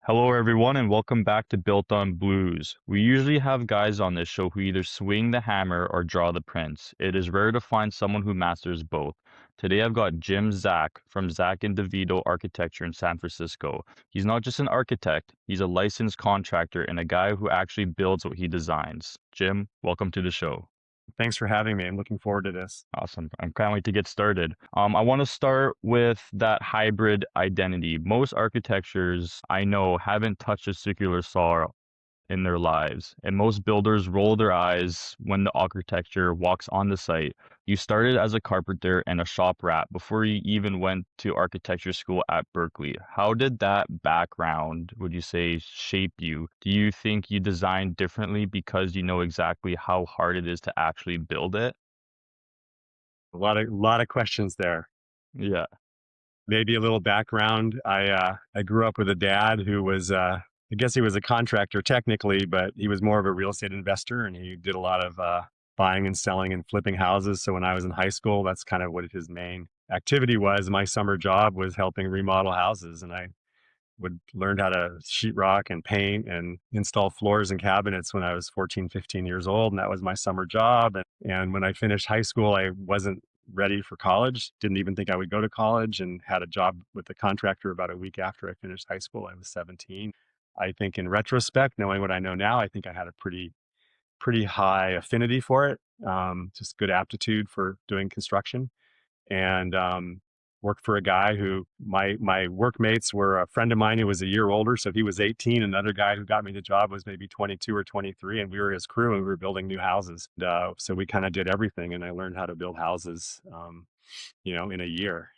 Hello, everyone, and welcome back to Built on Blues. We usually have guys on this show who either swing the hammer or draw the prints. It is rare to find someone who masters both. Today, I've got Zack from Zack and DeVito Architecture in San Francisco. He's not just an architect, he's a licensed contractor and a guy who actually builds what he designs. Jim, welcome to the show. Thanks for having me. I'm looking forward to this. Awesome. I can't wait to get started. I want to start with that hybrid identity. Most architectures I know haven't touched a circular saw in their lives, and most builders roll their eyes when the architecture walks on the site. You started as a carpenter and a shop rat before you even went to architecture school at Berkeley. How did that background, would you say, shape you? Do you think you designed differently because you know exactly how hard it is to actually build it? A lot of questions there. Yeah. Maybe a little background. I grew up with a dad who was I guess he was a contractor technically, but he was more of a real estate investor, and he did a lot of buying and selling and flipping houses. So when I was in high school, that's kind of what his main activity was. My summer job was helping remodel houses, and I would learn how to sheetrock and paint and install floors and cabinets when I was 14, 15 years old. And that was my summer job. And when I finished high school, I wasn't ready for college, didn't even think I would go to college, and had a job with a contractor about a week after I finished high school. I was 17. I think in retrospect, knowing what I know now, I think I had a pretty high affinity for it, just good aptitude for doing construction, and worked for a guy who my workmates were a friend of mine who was a year older, so he was 18. Another guy who got me the job was maybe 22 or 23, and we were his crew, and we were building new houses. So we kind of did everything, and I learned how to build houses, in a year.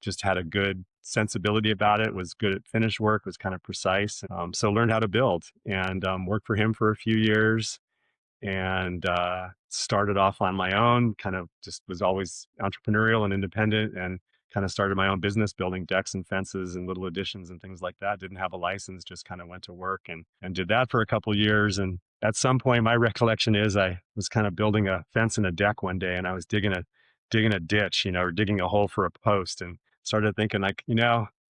Just had a good sensibility about it. Was good at finish work. Was kind of precise. So learned how to build, and worked for him for a few years, and started off on my own. Kind of just was always entrepreneurial and independent, and kind of started my own business building decks and fences and little additions and things like that. Didn't have a license, just kind of went to work and did that for a couple years. And at some point, my recollection is I was kind of building a fence and a deck one day, and I was digging a ditch, or digging a hole for a post, and started thinking like,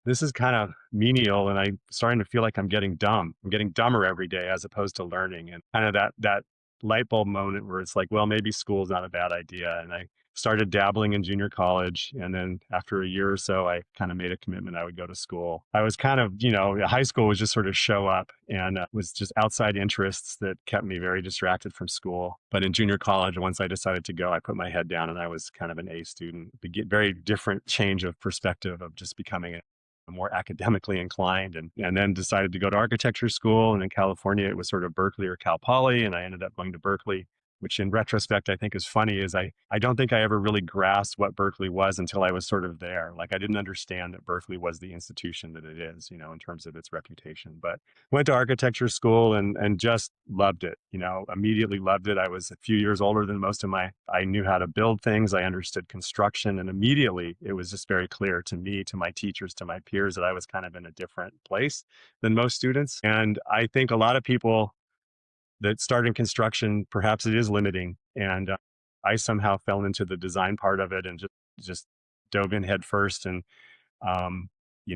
this is kind of menial, and I'm starting to feel like I'm getting dumb. I'm getting dumber every day as opposed to learning, and kind of that light bulb moment where it's like, well, maybe school is not a bad idea. And I started dabbling in junior college. And then after a year or so, I kind of made a commitment I would go to school. I was kind of, high school was just sort of show up, and was just outside interests that kept me very distracted from school. But in junior college, once I decided to go, I put my head down, and I was kind of an A student. Very different change of perspective of just becoming more academically inclined, and then decided to go to architecture school. And in California, it was sort of Berkeley or Cal Poly. And I ended up going to Berkeley, which in retrospect, I think is funny, is I don't think I ever really grasped what Berkeley was until I was sort of there. Like I didn't understand that Berkeley was the institution that it is, in terms of its reputation. But went to architecture school and just loved it, immediately loved it. I was a few years older than I knew how to build things. I understood construction, and immediately it was just very clear to me, to my teachers, to my peers, that I was kind of in a different place than most students. And I think a lot of people that start in construction, perhaps it is limiting. And I somehow fell into the design part of it and just dove in head first. And um,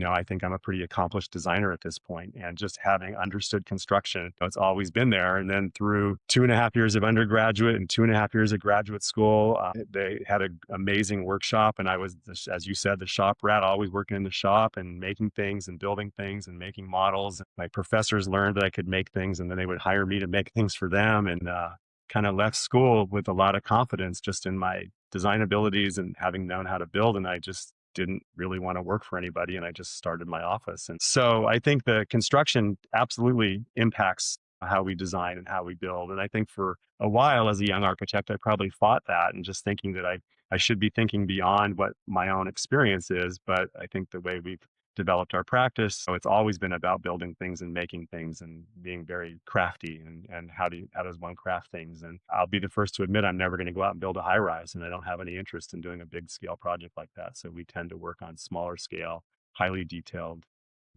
I think I'm a pretty accomplished designer at this point, and just having understood construction, it's always been there. And then through 2.5 years of undergraduate and 2.5 years of graduate school, they had an amazing workshop, and I was, as you said, the shop rat, always working in the shop and making things and building things and making models. My professors learned that I could make things, and then they would hire me to make things for them, and kind of left school with a lot of confidence just in my design abilities and having known how to build. And I just didn't really want to work for anybody, and I just started my office. And so I think the construction absolutely impacts how we design and how we build. And I think for a while as a young architect, I probably fought that, and just thinking that I should be thinking beyond what my own experience is. But I think the way we've developed our practice, so it's always been about building things and making things and being very crafty, and how does one craft things. And I'll be the first to admit I'm never going to go out and build a high rise, and I don't have any interest in doing a big scale project like that. So we tend to work on smaller scale, highly detailed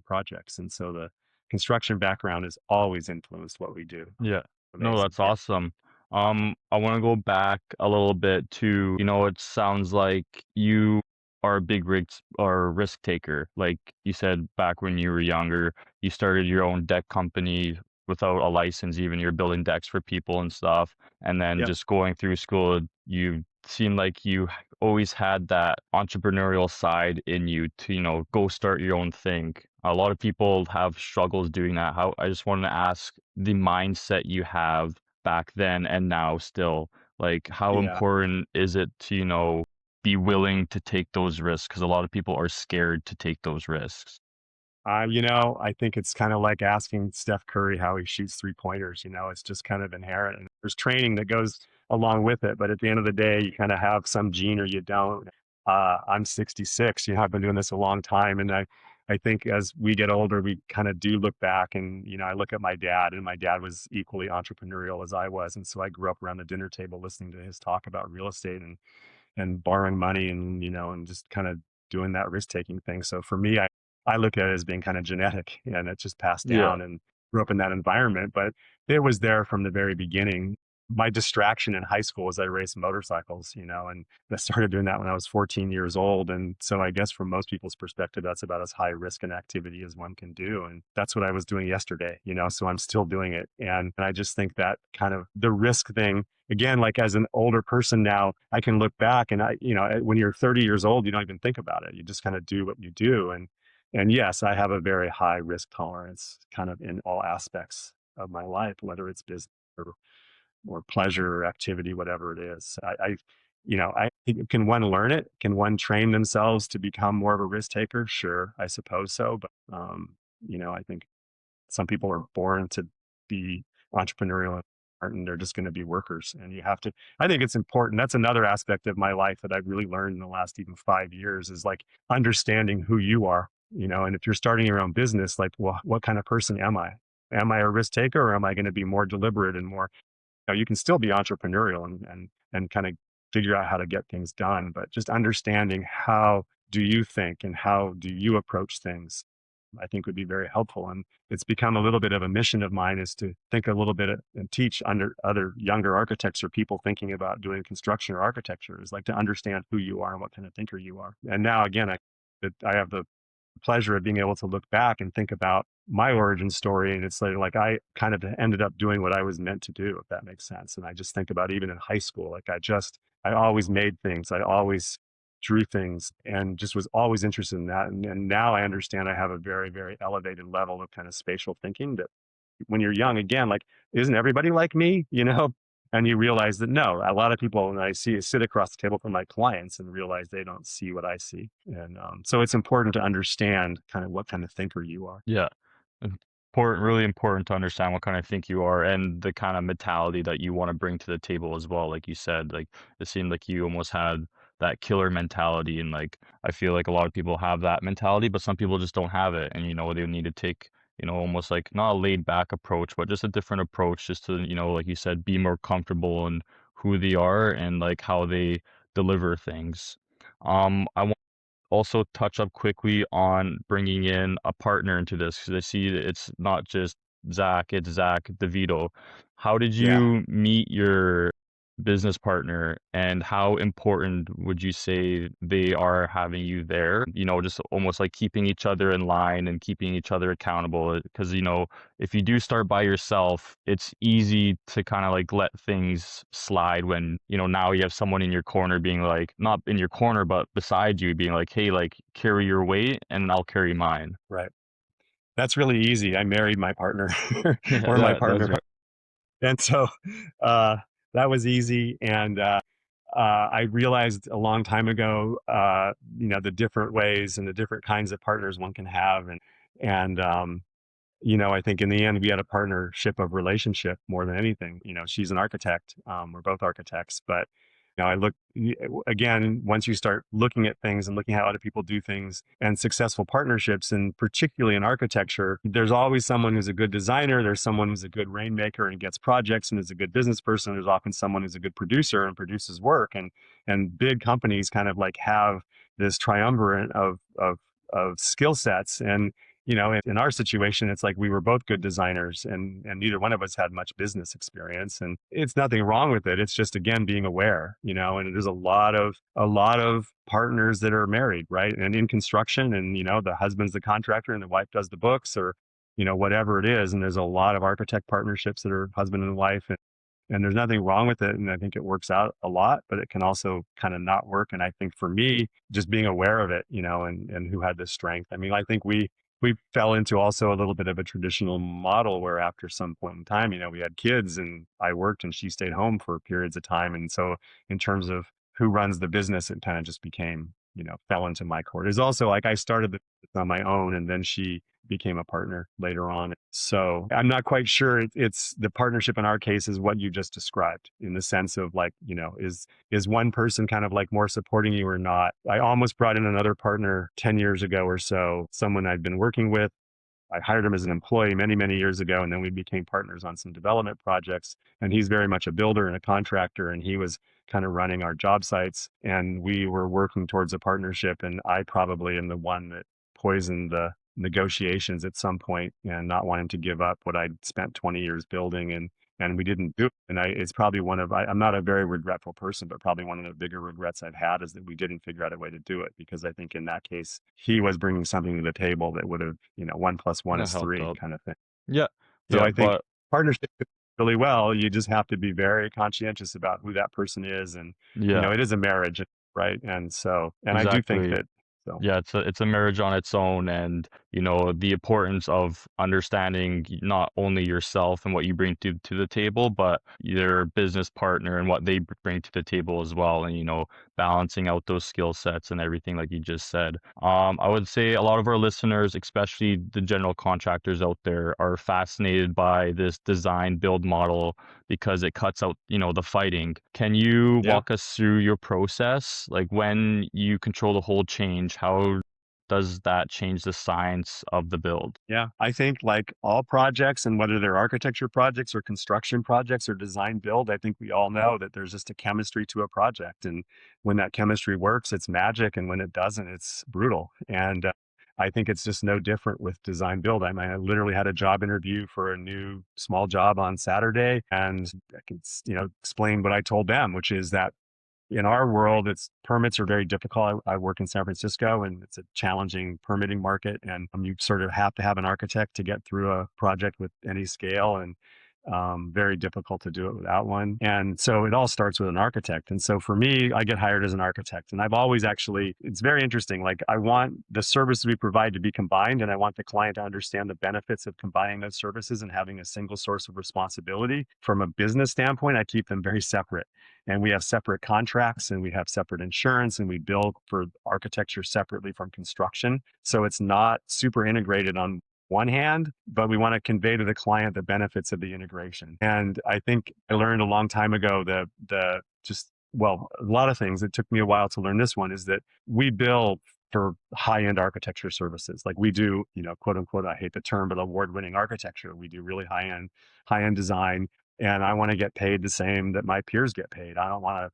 projects. And so the construction background has always influenced what we do. Yeah. No, Amazing. that's Yeah. awesome. I want to go back a little bit to, it sounds like you are a big risk taker. Like you said, back when you were younger, you started your own deck company without a license, even you're building decks for people and stuff. And then Yep. just going through school, you seemed like you always had that entrepreneurial side in you to, go start your own thing. A lot of people have struggles doing that. How I just wanted to ask the mindset you have back then and now still. Like, how Yeah. important is it to, be willing to take those risks? Because a lot of people are scared to take those risks. I think it's kind of like asking Steph Curry how he shoots 3 pointers. It's just kind of inherent. And there's training that goes along with it. But at the end of the day, you kind of have some gene or you don't. I'm 66. I've been doing this a long time. And I think as we get older, we kind of do look back. And, I look at my dad, and my dad was equally entrepreneurial as I was. And so I grew up around the dinner table listening to his talk about real estate and borrowing money and just kind of doing that risk taking thing. So for me, I look at it as being kind of genetic and it's just passed Yeah. down and grew up in that environment, but it was there from the very beginning. My distraction in high school was I raced motorcycles, and I started doing that when I was 14 years old. And so I guess from most people's perspective, that's about as high risk an activity as one can do. And that's what I was doing yesterday, so I'm still doing it. And I just think that kind of the risk thing, again, like as an older person now, I can look back and when you're 30 years old, you don't even think about it. You just kind of do what you do. And yes, I have a very high risk tolerance kind of in all aspects of my life, whether it's business or pleasure or activity, whatever it is. I think, can one learn it? Can one train themselves to become more of a risk taker? Sure, I suppose so. But, I think some people are born to be entrepreneurial and they're just going to be workers. And you have to, I think it's important. That's another aspect of my life that I've really learned in the last even 5 years is like understanding who you are, and if you're starting your own business, like, well, what kind of person am I? Am I a risk taker or am I going to be more deliberate and more, you can still be entrepreneurial and kind of figure out how to get things done, but just understanding how do you think and how do you approach things, I think would be very helpful. And it's become a little bit of a mission of mine is to think a little bit and teach under other younger architects or people thinking about doing construction or architecture is like to understand who you are and what kind of thinker you are. And now again, I have the pleasure of being able to look back and think about my origin story. And it's like I kind of ended up doing what I was meant to do, if that makes sense. And I just think about even in high school, like I always made things. I always drew things and just was always interested in that. And now I understand I have a very, very elevated level of kind of spatial thinking that when you're young, again, like, isn't everybody like me, And you realize that no, a lot of people when I see sit across the table from my clients and realize they don't see what I see. And so it's important to understand kind of what kind of thinker you are. Yeah. Important, really important to understand what kind of think you are and the kind of mentality that you want to bring to the table as well. Like you said, like it seemed like you almost had that killer mentality. And like, I feel like a lot of people have that mentality, but some people just don't have it. And, they need to take, almost like not a laid back approach, but just a different approach just to, like you said, be more comfortable in who they are and like how they deliver things. I also touch up quickly on bringing in a partner into this because I see that it's not just Zach, it's Zach DeVito. How did Yeah. you meet your business partner and how important would you say they are having you there? Just almost like keeping each other in line and keeping each other accountable. Because, if you do start by yourself, it's easy to kind of like let things slide when, now you have someone in your corner being like, not in your corner, but beside you being like, hey, like carry your weight and I'll carry mine. Right. That's really easy. I married my partner Yeah, or my partner. that's right. And so uh, that was easy. And I realized a long time ago, the different ways and the different kinds of partners one can have. And I think in the end, we had a partnership of relationship more than anything. She's an architect. We're both architects, but I look again, once you start looking at things and looking at how other people do things and successful partnerships, and particularly in architecture, there's always someone who's a good designer. There's someone who's a good rainmaker and gets projects and is a good business person. There's often someone who's a good producer and produces work. And big companies kind of like have this triumvirate of skill sets. in our situation, it's like we were both good designers, and neither one of us had much business experience, and it's nothing wrong with it. It's just, again, being aware, and there's a lot of partners that are married, right? And in construction, and the husband's the contractor and the wife does the books, or whatever it is. And there's a lot of architect partnerships that are husband and wife, and there's nothing wrong with it. And I think it works out a lot, but it can also kind of not work. And I think for me, just being aware of it, and who had this strength. I mean, I think we fell into also a little bit of a traditional model where after some point in time, we had kids and I worked and she stayed home for periods of time. And so in terms of who runs the business, it kind of just became, fell into my court. It's also like I started the business on my own, and then she became a partner later on. So I'm not quite sure it's the partnership in our case is what you just described, in the sense of like, is one person kind of like more supporting you or not? I almost brought in another partner 10 years ago or so, someone I'd been working with. I hired him as an employee many, many years ago, and then we became partners on some development projects. And he's very much a builder and a contractor, and he was kind of running our job sites. And we were working towards a partnership, and I probably am the one that poisoned the negotiations at some point, and not wanting to give up what I'd spent 20 years building, and we didn't do it. And it's probably I'm not a very regretful person, but probably one of the bigger regrets I've had is that we didn't figure out a way to do it, because I think in that case, he was bringing something to the table that would have, one plus one That is helped three out. kind of thing. Yeah. So Yeah, I think but partnership goes really well. You just have to be very conscientious about who that person is. And, yeah, it is a marriage, right? And so, and I do think exactly. that, so Yeah, it's a marriage on its own, and the importance of understanding not only yourself and what you bring to the table, but your business partner and what they bring to the table as well, and balancing out those skill sets and everything like you just said. I would say a lot of our listeners, especially the general contractors out there, are fascinated by this design build model because it cuts out the fighting. Can you yeah. walk us through your process, like when you control the whole change? How does that change the science of the build? Yeah, I think like all projects, and whether they're architecture projects or construction projects or design build, I think we all know that there's just a chemistry to a project. And when that chemistry works, it's magic. And when it doesn't, it's brutal. And I think it's just no different with design build. I mean, I literally had a job interview for a new small job on Saturday, and I can, explain what I told them, which is that in our world, permits are very difficult. I work in San Francisco, and it's a challenging permitting market. And you sort of have to have an architect to get through a project with any scale, and very difficult to do it without one. And so it all starts with an architect. And so for me, I get hired as an architect. And I've always actually, it's very interesting. Like, I want the services we provide to be combined, and I want the client to understand the benefits of combining those services and having a single source of responsibility. From a business standpoint, I keep them very separate. And we have separate contracts, and we have separate insurance, and we bill for architecture separately from construction. So it's not super integrated on one hand, but we want to convey to the client the benefits of the integration. And I think I learned a long time ago a lot of things. It took me a while to learn this one, is that we bill for high-end architecture services. Like we do, quote unquote, I hate the term, but award-winning architecture. We do really high-end design. And I want to get paid the same that my peers get paid. I don't want to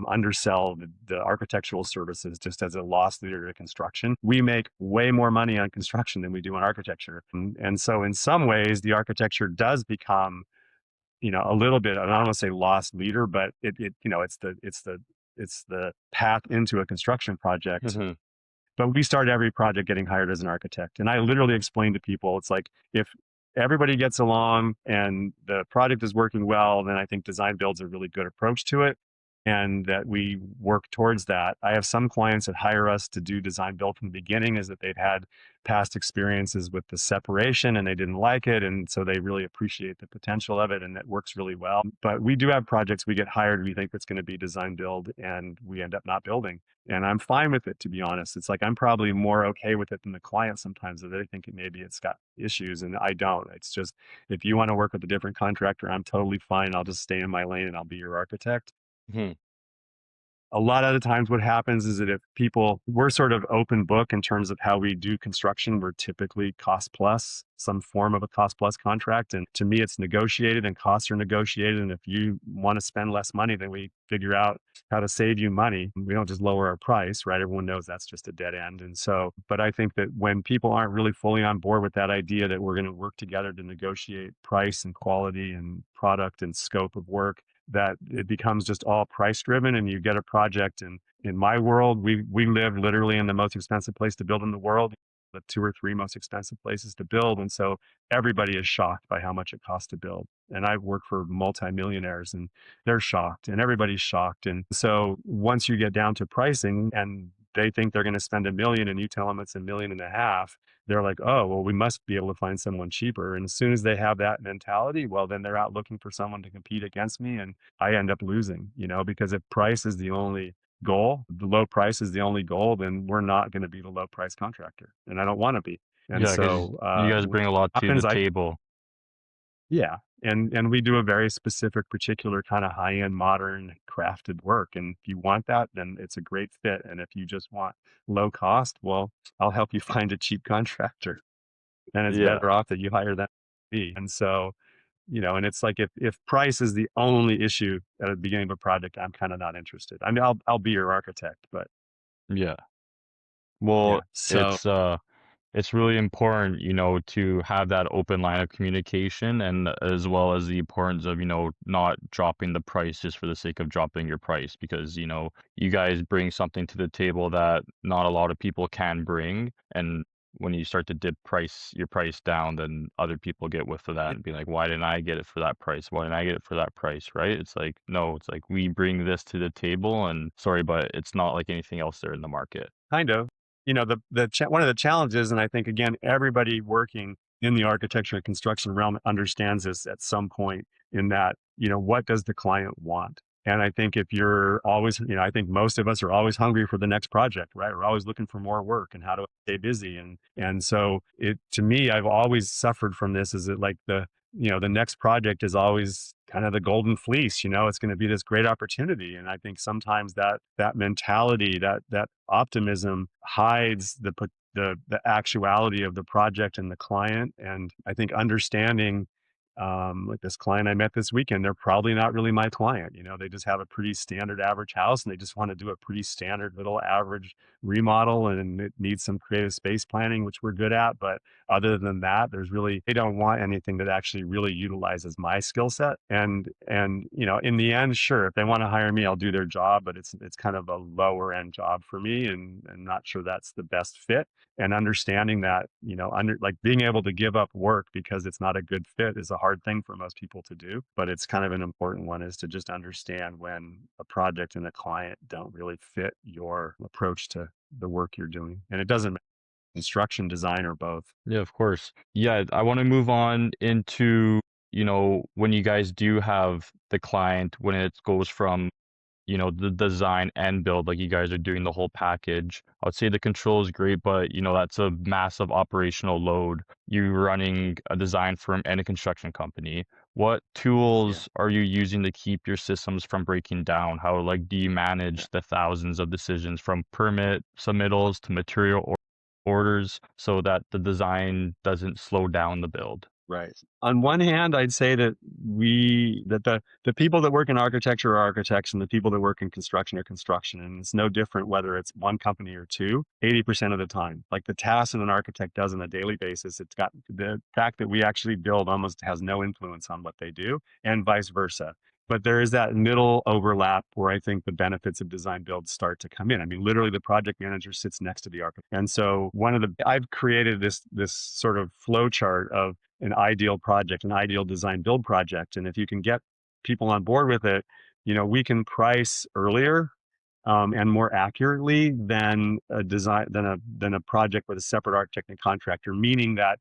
undersell the architectural services just as a loss leader to construction. We make way more money on construction than we do on architecture. And so in some ways, the architecture does become, a little bit, I don't want to say loss leader, but it's the path into a construction project. Mhm. But we start every project getting hired as an architect. And I literally explain to people, it's like, if everybody gets along and the project is working well, then I think design build's a really good approach to it, and that we work towards that. I have some clients that hire us to do design build from the beginning, is that they've had past experiences with the separation and they didn't like it. And so they really appreciate the potential of it, and it works really well. But we do have projects we get hired, we think it's going to be design build, and we end up not building. And I'm fine with it, to be honest. It's like I'm probably more okay with it than the client sometimes, that they think maybe it's got issues, and I don't. It's just, if you want to work with a different contractor, I'm totally fine. I'll just stay in my lane and I'll be your architect. Mhm. a lot of the times what happens is that if people, we're sort of open book in terms of how we do construction. We're typically cost plus, some form of a cost plus contract. And to me, it's negotiated and costs are negotiated. And if you want to spend less money, then we figure out how to save you money. We don't just lower our price, right? Everyone knows that's just a dead end. And so, but I think that when people aren't really fully on board with that idea that we're going to work together to negotiate price and quality and product and scope of work, that it becomes just all price driven and you get a project. And in my world, we live literally in the most expensive place to build in the world, the 2 or 3 most expensive places to build. And so everybody is shocked by how much it costs to build. And I've worked for multimillionaires and they're shocked and everybody's shocked. And so once you get down to pricing and they think they're going to spend $1 million and you tell them it's $1.5 million, they're like, oh, well, we must be able to find someone cheaper. And as soon as they have that mentality, well, then they're out looking for someone to compete against me. And I end up losing, because if price is the only goal, the low price is the only goal, then we're not going to be the low price contractor. And I don't want to be. And Yeah, because so, you guys what bring a lot to the happens, table. yeah. And we do a very specific, particular kind of high-end, modern, crafted work. And if you want that, then it's a great fit. And if you just want low cost, well, I'll help you find a cheap contractor. And it's Yeah. better off that you hire them than me. And so, and it's like if price is the only issue at the beginning of a project, I'm kind of not interested. I mean, I'll be your architect, but Yeah. Well, yeah. So it's really important, to have that open line of communication and as well as the importance of, not dropping the price just for the sake of dropping your price because, you guys bring something to the table that not a lot of people can bring. And when you start to dip your price down, then other people get with that it and be like, why didn't I get it for that price? Why didn't I get it for that price? Right? It's like, no, it's like we bring this to the table and sorry, but it's not like anything else there in the market. kind of, one of the challenges, and I think again, everybody working in the architecture and construction realm understands this at some point in that, what does the client want? And I think if you're always, I think most of us are always hungry for the next project, right? We're always looking for more work and how to stay busy. And so to me, I've always suffered from this is that like the next project is always kind of the golden fleece, it's going to be this great opportunity. And I think sometimes that mentality, that optimism hides the actuality of the project and the client. And I think understanding like this client I met this weekend, they're probably not really my client. They just have a pretty standard average house and they just want to do a pretty standard little average remodel and it needs some creative space planning, which we're good at. But other than that, they don't want anything that actually really utilizes my skill set. And in the end, sure, if they want to hire me, I'll do their job, but it's kind of a lower end job for me and I'm not sure that's the best fit. And understanding that, like being able to give up work because it's not a good fit is a hard thing for most people to do, but it's kind of an important one is to just understand when a project and a client don't really fit your approach to the work you're doing. And it doesn't matter construction, design, or both. Yeah, of course. Yeah, I want to move on into, when you guys do have the client, when it goes from, the design and build, like you guys are doing the whole package. I would say the control is great, but, that's a massive operational load. You running a design firm and a construction company. What Yeah. tools are you using to keep your systems from breaking down? How, like, do you Yeah. manage the thousands of decisions from permit submittals to material orders so that the design doesn't slow down the build? Right. On one hand, I'd say that the people that work in architecture are architects and the people that work in construction are construction. And it's no different whether it's one company or two, 80% of the time. Like the tasks that an architect does on a daily basis, it's got the fact that we actually build almost has no influence on what they do and vice versa. But there is that middle overlap where I think the benefits of design build start to come in. I mean, literally the project manager sits next to the architect. And so I've created this sort of flow chart of an ideal project, an ideal design build project. And if you can get people on board with it, we can price earlier and more accurately than a project with a separate architect and contractor. Meaning that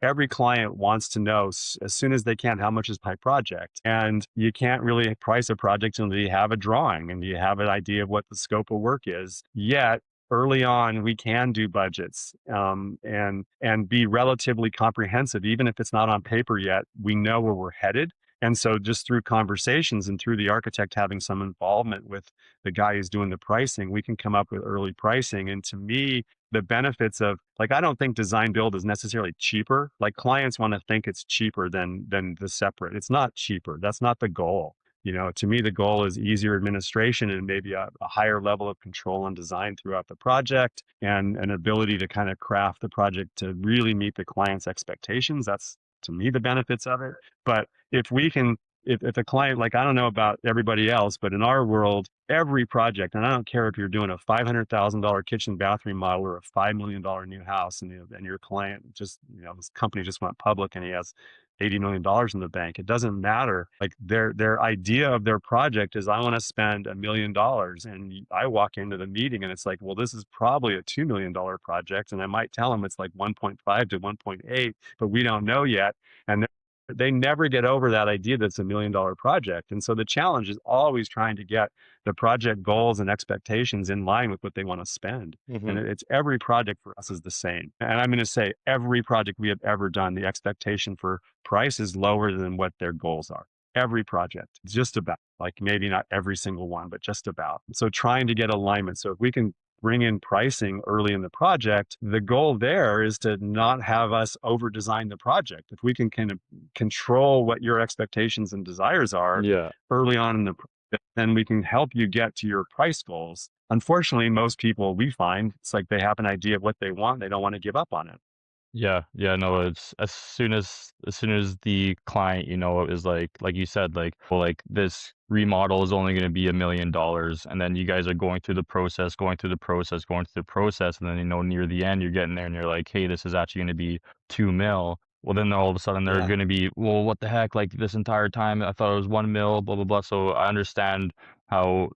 every client wants to know as soon as they can how much is my project, and you can't really price a project until you have a drawing and you have an idea of what the scope of work is. Yet early on, we can do budgets and be relatively comprehensive, even if it's not on paper yet. We know where we're headed. And so just through conversations and through the architect having some involvement with the guy who's doing the pricing, we can come up with early pricing. And to me, the benefits of, like, I don't think design build is necessarily cheaper. Like, clients want to think it's cheaper than the separate. It's not cheaper. That's not the goal. To me, the goal is easier administration and maybe a higher level of control and design throughout the project, and an ability to kind of craft the project to really meet the client's expectations. That's, to me, the benefits of it. But if we can, if a client, like, I don't know about everybody else, but in our world, every project, and I don't care if you're doing a $500,000 kitchen bathroom model or a $5 million new house, and your client just, this company just went public and he has $80 million in the bank. It doesn't matter. Like, their idea of their project is, I want to spend $1 million, and I walk into the meeting and it's like, well, this is probably a $2 million project, and I might tell them it's like 1.5 to 1.8, but we don't know yet. And they never get over that idea that it's $1 million project. And so the challenge is always trying to get the project goals and expectations in line with what they want to spend. And it's every project for us is the same. And I'm going to say every project we have ever done, the expectation for price is lower than what their goals are. Every project, just about, like, maybe not every single one, but just about. So trying to get alignment. So if we can bring in pricing early in the project, the goal there is to not have us over design the project. If we can kind of control what your expectations and desires are Yeah. early on in the project, then we can help you get to your price goals. Unfortunately, most people, we find, it's like they have an idea of what they want. They don't want to give up on it. Yeah, yeah, no, it's as soon as the client, is like you said, like, well, like, this remodel is only gonna be $1 million, and then you guys are going through the process, going through the process, going through the process, and then, near the end, you're getting there and you're like, "Hey, this is actually gonna be 2 mil." Well, then all of a sudden they're Yeah. gonna be, "Well, what the heck? Like, this entire time I thought it was 1 mil, blah, blah, blah." So I understand how,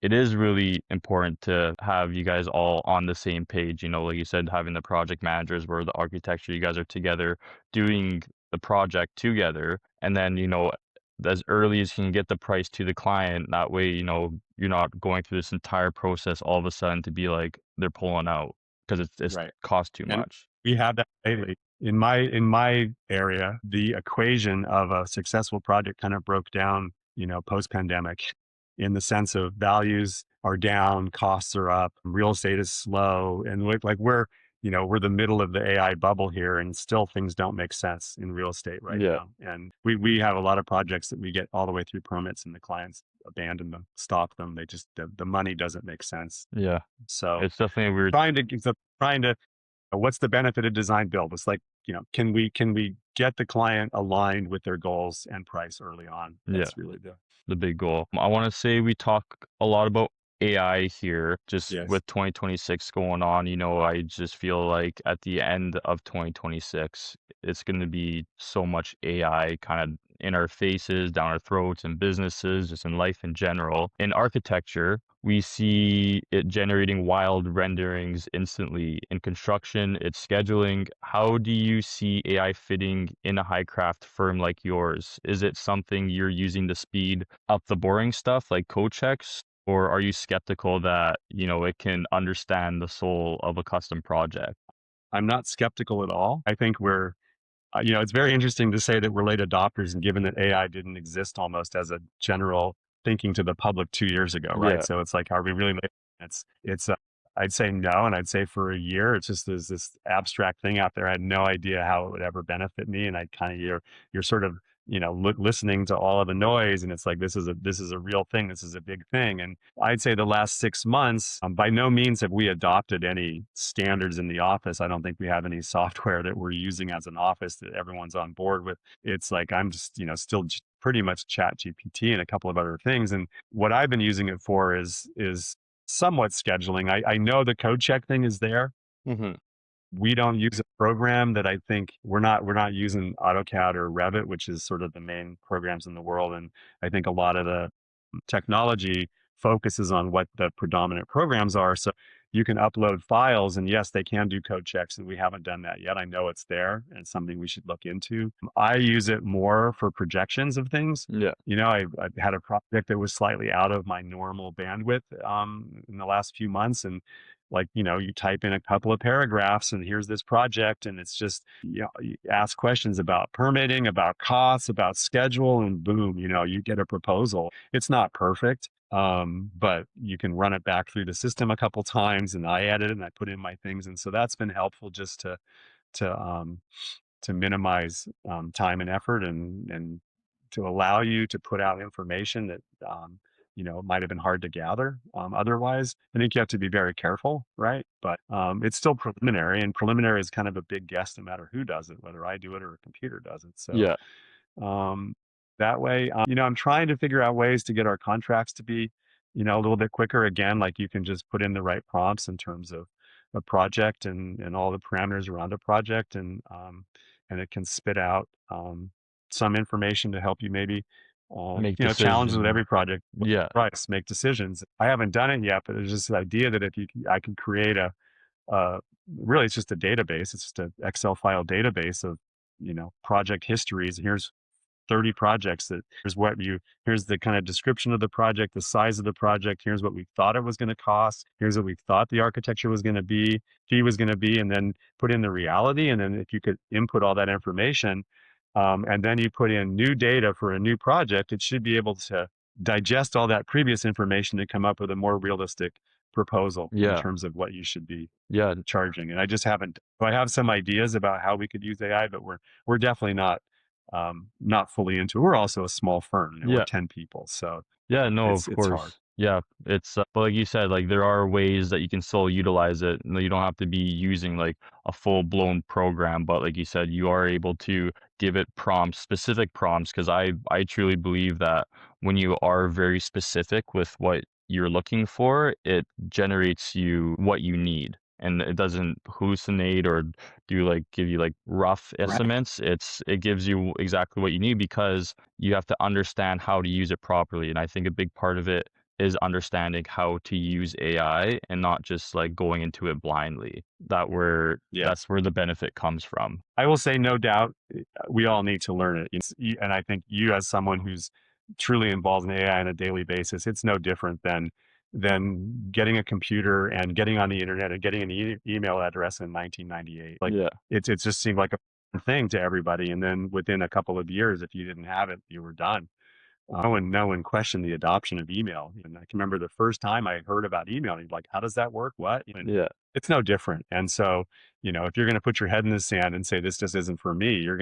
it is really important to have you guys all on the same page, like you said, having the project managers where the architecture, you guys are together doing the project together, and then, as early as you can get the price to the client. That way, you're not going through this entire process all of a sudden to be like they're pulling out because it's Right. cost too And much. we have that lately. In my area, the equation of a successful project kind of broke down, post pandemic, in the sense of values are down, costs are up, real estate is slow, and we're the middle of the AI bubble here, and still things don't make sense in real estate right Yeah, now. And we have a lot of projects that we get all the way through permits, and the clients abandon them, stop them. They just, the money doesn't make sense. yeah. So It's definitely a weird. trying to what's the benefit of design build? It's like, can we get the client aligned with their goals and price early on? Yeah. That's really The big goal. I want to say we talk a lot about AI here, just yes. with 2026 going on. I just feel like at the end of 2026, it's going to be so much AI kind of in our faces, down our throats, in businesses, just in life in general. In architecture, we see it generating wild renderings instantly. In construction, it's scheduling. How do you see AI fitting in a high craft firm like yours? Is it something you're using to speed up the boring stuff like code checks, or are you skeptical that, it can understand the soul of a custom project? I'm not skeptical at all. I think it's very interesting to say that we're late adopters, and given that AI didn't exist almost as a general thinking to the public 2 years ago, right? Yeah, So it's like, are we really late? I'd say no, and I'd say for a year, it's just, there's this abstract thing out there. I had no idea how it would ever benefit me, and I kind of, you're sort of, listening to all of the noise, and it's like, this is a real thing. This is a big thing. And I'd say the last 6 months, by no means have we adopted any standards in the office. I don't think we have any software that we're using as an office that everyone's on board with. It's like, I'm just, still pretty much chat GPT and a couple of other things. And what I've been using it for is somewhat scheduling. I know the code check thing is there. hmm We don't use a program that, I think, we're not using AutoCAD or Revit, which is sort of the main programs in the world. And I think a lot of the technology focuses on what the predominant programs are. So you can upload files, and yes, they can do code checks, and we haven't done that yet. I know it's there, and it's something we should look into. I use it more for projections of things. yeah, I had a project that was slightly out of my normal bandwidth in the last few months, and like, you type in a couple of paragraphs and here's this project. And it's just, you ask questions about permitting, about costs, about schedule, and boom, you get a proposal. It's not perfect. But you can run it back through the system a couple times and I edit it and I put in my things. And so that's been helpful just to, um, to minimize time and effort and to allow you to put out information that might have been hard to gather otherwise. I think you have to be very careful, right? But it's still preliminary, and preliminary is kind of a big guess no matter who does it, whether I do it or a computer does it. So Yeah. um, that way, I'm trying to figure out ways to get our contracts to be, a little bit quicker. Again, like you can just put in the right prompts in terms of a project and all the parameters around a project, and it can spit out some information to help you maybe, Make challenges with decision. every project. Yeah. Price, make decisions. I haven't done it yet, but there's just the idea that I can create uh, really it's just a database. It's just an Excel file database of, project histories. Here's 30 projects that here's the kind of description of the project, the size of the project, here's what we thought it was going to cost, here's what we thought the architecture was going to be, fee was going to be, and then put in the reality. And then if you could input all that information, and then you put in new data for a new project, it should be able to digest all that previous information to come up with a more realistic proposal in Yeah. terms of what you should be Yeah. charging. And I just haven't. I have some ideas about how we could use AI, but we're definitely not fully into it. We're also a small firm. We're Yeah. 10 people, so Yeah, no, it's of it's hard. course. Yeah, it's but like you said, like there are ways that you can still utilize it. No, you don't have to be using like a full-blown program, but like you said, you are able to give it prompts, specific prompts, because I truly believe that when you are very specific with what you're looking for, it generates you what you need. And it doesn't hallucinate or do like give you like rough Right. estimates. It gives you exactly what you need because you have to understand how to use it properly. And I think a big part of it is understanding how to use AI and not just like going into it blindly. Yes. That's where the benefit comes from. I will say, no doubt, we all need to learn it. And I think you, as someone who's truly involved in AI on a daily basis, it's no different than getting a computer and getting on the internet and getting an email address in 1998. Like Yeah. it just seemed like a thing to everybody. And then within a couple of years, if you didn't have it, you were done. No one questioned the adoption of email. And I can remember the first time I heard about email, and like, how does that work? What? And Yeah. it's no different. And so, if you're going to put your head in the sand and say this just isn't for me, you're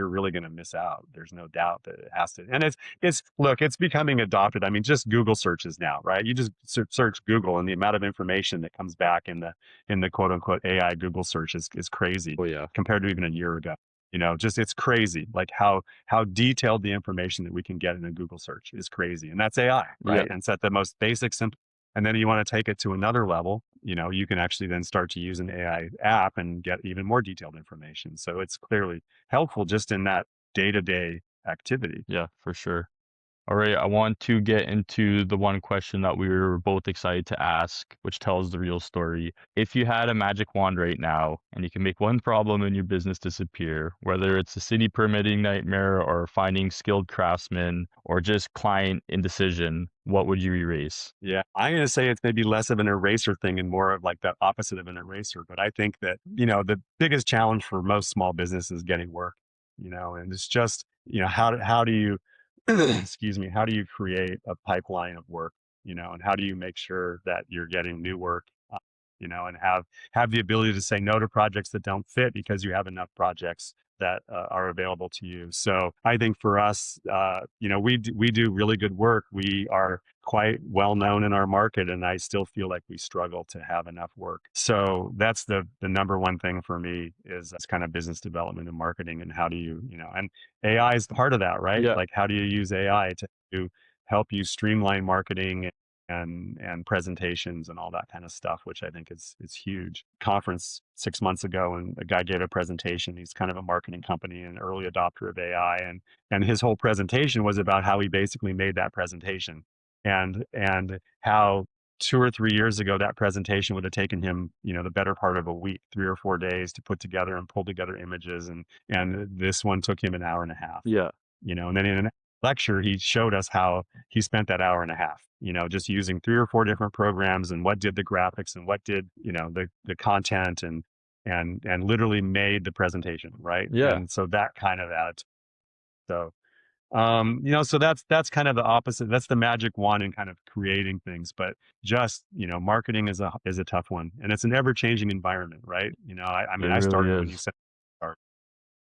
really going to miss out. There's no doubt that it has to. And look, it's becoming adopted. I mean, just Google searches now, right? You just search Google, and the amount of information that comes back in the quote unquote AI Google search is crazy Oh yeah. compared to even a year ago. Just it's crazy, like how detailed the information that we can get in a Google search is crazy. And that's AI, Yeah. right? And it's at the most basic, simple. And then you want to take it to another level, you can actually then start to use an AI app and get even more detailed information. So it's clearly helpful just in that day-to-day activity. Yeah, for sure. All right, I want to get into the one question that we were both excited to ask, which tells the real story. If you had a magic wand right now and you can make one problem in your business disappear, whether it's a city permitting nightmare or finding skilled craftsmen or just client indecision, what would you erase? Yeah, I'm going to say it's maybe less of an eraser thing and more of like the opposite of an eraser. But I think that, the biggest challenge for most small businesses is getting work, and it's just, how do you, excuse me, how do you create a pipeline of work, and how do you make sure that you're getting new work, and have the ability to say no to projects that don't fit because you have enough projects that are available to you. So I think for us, we do really good work. We are quite well known in our market, and I still feel like we struggle to have enough work. So that's the number one thing for me is that's kind of business development and marketing, and how do you, and AI is part of that, right? Yeah. Like how do you use AI to help you streamline marketing and presentations and all that kind of stuff, which I think is huge. Conference 6 months ago, and a guy gave a presentation. He's kind of a marketing company and an early adopter of AI, and his whole presentation was about how he basically made that presentation, and how 2 or 3 years ago that presentation would have taken him, the better part of a week, 3 or 4 days to put together and pull together images, and this one took him an hour and a half. Yeah. And then in an lecture, he showed us how he spent that hour and a half, just using 3 or 4 different programs, and what did the graphics and what did, the content, and literally made the presentation, right? Yeah, And so that kind of adds. So so that's kind of the opposite. That's the magic wand in kind of creating things. But just, marketing is a tough one, and it's an ever changing environment, right? I it mean, I really started when you is. said start.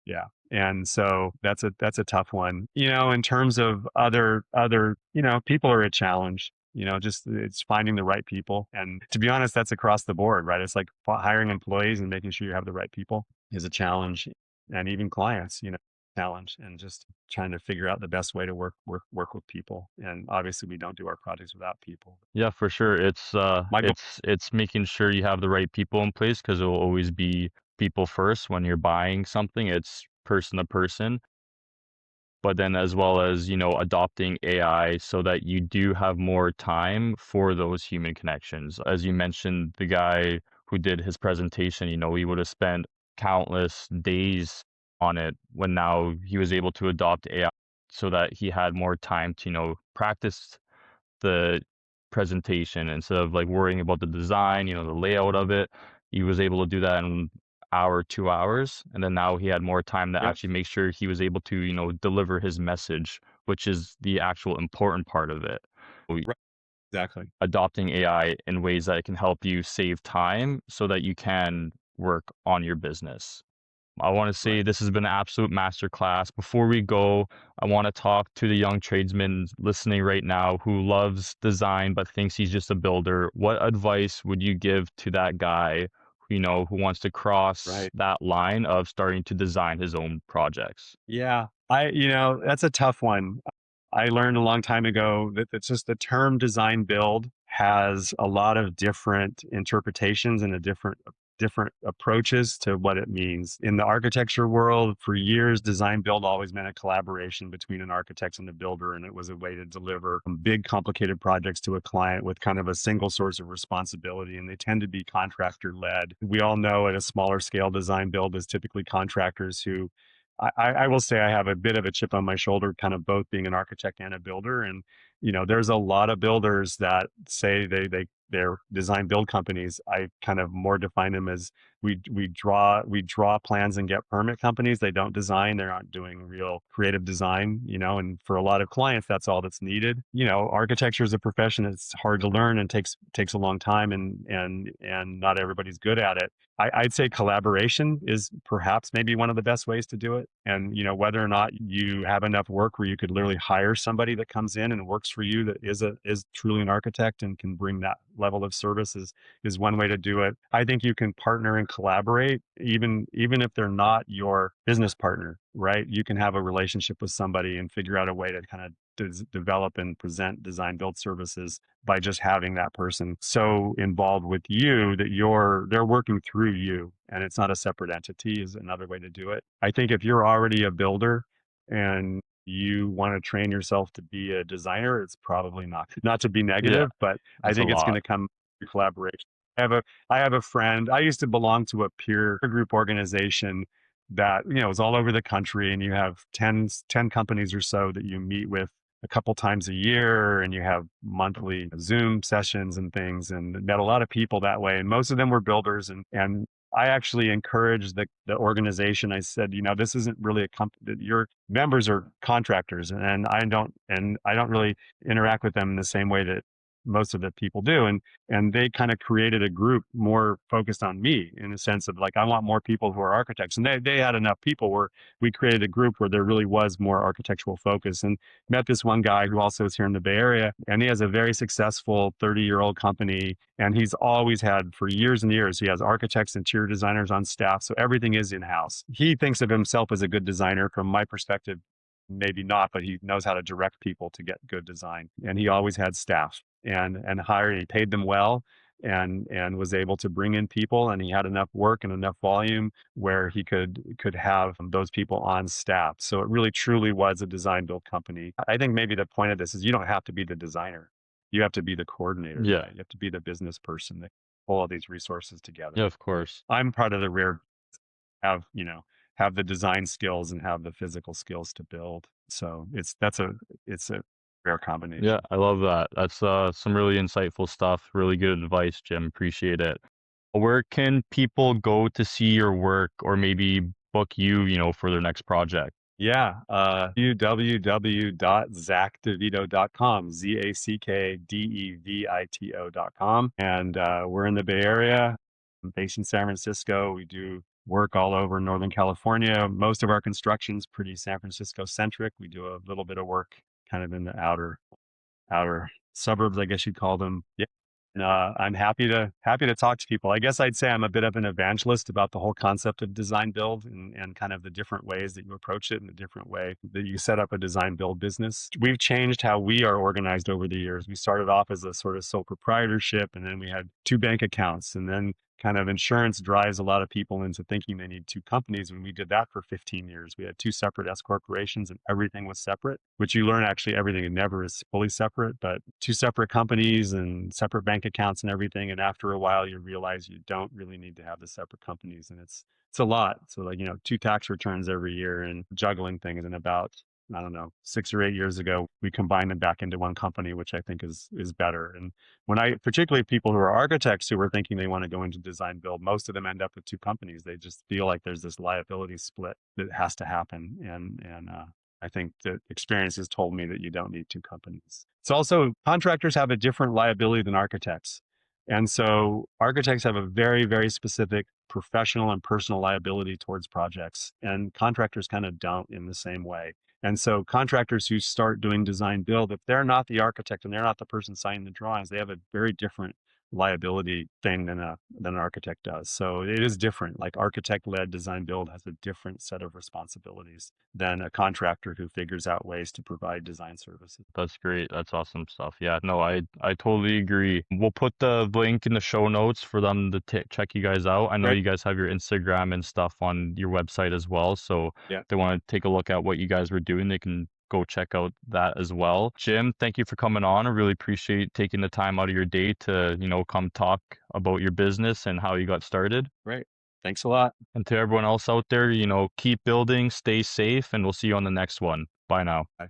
Yeah. And so that's a tough one. In terms of other, people are a challenge. Just it's finding the right people. And to be honest, that's across the board, right? It's like hiring employees and making sure you have the right people is a challenge. And even clients, challenge, and just trying to figure out the best way to work with people. And obviously we don't do our projects without people. Yeah, for sure. It's My goal. it's making sure you have the right people in place because it will always be people first when you're buying something. It's person to person, but then as well as, adopting AI so that you do have more time for those human connections. As you mentioned, the guy who did his presentation, he would have spent countless days on it when now he was able to adopt AI so that he had more time to, practice the presentation instead of like worrying about the design, the layout of it. He was able to do that in an hour, 2 hours. And then now he had more time to Yep. actually make sure he was able to, deliver his message, which is the actual important part of it. Right. Exactly. Adopting AI in ways that it can help you save time so that you can work on your business. I want to say Right. this has been an absolute masterclass. Before we go, I want to talk to the young tradesman listening right now who loves design but thinks he's just a builder. What advice would you give to that guy, who wants to cross Right. that line of starting to design his own projects? Yeah. That's a tough one. I learned a long time ago that it's just the term design build has a lot of different interpretations and a different approaches to what it means. In the architecture world, for years, design build always meant a collaboration between an architect and a builder, and it was a way to deliver big, complicated projects to a client with kind of a single source of responsibility, and they tend to be contractor led. We all know at a smaller scale, design build is typically contractors who I will say I have a bit of a chip on my shoulder, kind of both being an architect and a builder. And, there's a lot of builders that say they're design build companies. I kind of more define them as we draw plans and get permit companies. They don't design. They're not doing real creative design, and for a lot of clients, that's all that's needed. Architecture is a profession. It's hard to learn and takes a long time, and not everybody's good at it. I'd say collaboration is perhaps maybe one of the best ways to do it. And whether or not you have enough work where you could literally hire somebody that comes in and works for you that is truly an architect and can bring that level of service is one way to do it. I think you can partner and collaborate even if they're not your business partner, right? You can have a relationship with somebody and figure out a way to kind of develop and present design build services by just having that person so involved with you that they're working through you, and it's not a separate entity is another way to do it. I think if you're already a builder and you want to train yourself to be a designer, it's probably not to be Yeah, negative, but I that's a think it's going lot. to come through collaboration. I have a friend. I used to belong to a peer group organization that was all over the country, and you have 10 companies or so that you meet with a couple times a year, and you have monthly Zoom sessions and things, and met a lot of people that way. And most of them were builders. And I actually encouraged the organization. I said, this isn't really a company. Your members are contractors, and I don't really interact with them in the same way that most of the people do. And they kind of created a group more focused on me in a sense of like, I want more people who are architects. And they had enough people where we created a group where there really was more architectural focus. And met this one guy who also is here in the Bay Area, and he has a very successful 30-year-old company. And he's always had for years and years, he has architects, interior designers on staff. So everything is in-house. He thinks of himself as a good designer. From my perspective, maybe not, but he knows how to direct people to get good design. And he always had staff and hired, he paid them well, and was able to bring in people, and he had enough work and enough volume where he could have those people on staff. So it really truly was a design build company. I think maybe the point of this is you don't have to be the designer. You have to be the coordinator, Yeah. right? You have to be the business person that pull all these resources together. Yeah, of course. I'm part of the rare have, have the design skills and have the physical skills to build. So it's a rare Yeah, combination. I love that. That's some really insightful stuff. Really good advice, Jim. Appreciate it. Where can people go to see your work or maybe book you, for their next project? Yeah, www.zackdevito.com, ZackDevito.com. And we're in the Bay Area. I'm based in San Francisco. We do work all over Northern California. Most of our construction's pretty San Francisco centric. We do a little bit of work kind of in the outer suburbs, I guess you'd call them. Yeah. And, I'm happy to talk to people. I guess I'd say I'm a bit of an evangelist about the whole concept of design build and kind of the different ways that you approach it and the different way that you set up a design build business. We've changed how we are organized over the years. We started off as a sort of sole proprietorship, and then we had two bank accounts, and then kind of insurance drives a lot of people into thinking they need two companies. When we did that for 15 years, we had two separate S corporations and everything was separate, which you learn actually everything never is fully separate, but two separate companies and separate bank accounts and everything. And after a while, you realize you don't really need to have the separate companies. And it's a lot. So like, two tax returns every year and juggling things. And about, I don't know, 6 or 8 years ago, we combined them back into one company, which I think is better. And particularly people who are architects who are thinking they want to go into design build, most of them end up with two companies. They just feel like there's this liability split that has to happen. And I think the experience has told me that you don't need two companies. It's also, contractors have a different liability than architects. And so architects have a very, very specific professional and personal liability towards projects, and contractors kind of don't in the same way. And so contractors who start doing design build, if they're not the architect and they're not the person signing the drawings, they have a very different liability thing than an architect does. So it is different. Like architect-led design build has a different set of responsibilities than a contractor who figures out ways to provide design services. That's great. That's awesome stuff. Yeah, no, I totally agree. We'll put the link in the show notes for them to check you guys out. I know Right? you guys have your Instagram and stuff on your website as well. So Yeah. if they want to take a look at what you guys were doing, they can go check out that as well. Jim, thank you for coming on. I really appreciate taking the time out of your day to, come talk about your business and how you got started. Right. Thanks a lot. And to everyone else out there, keep building, stay safe, and we'll see you on the next one. Bye now. Bye.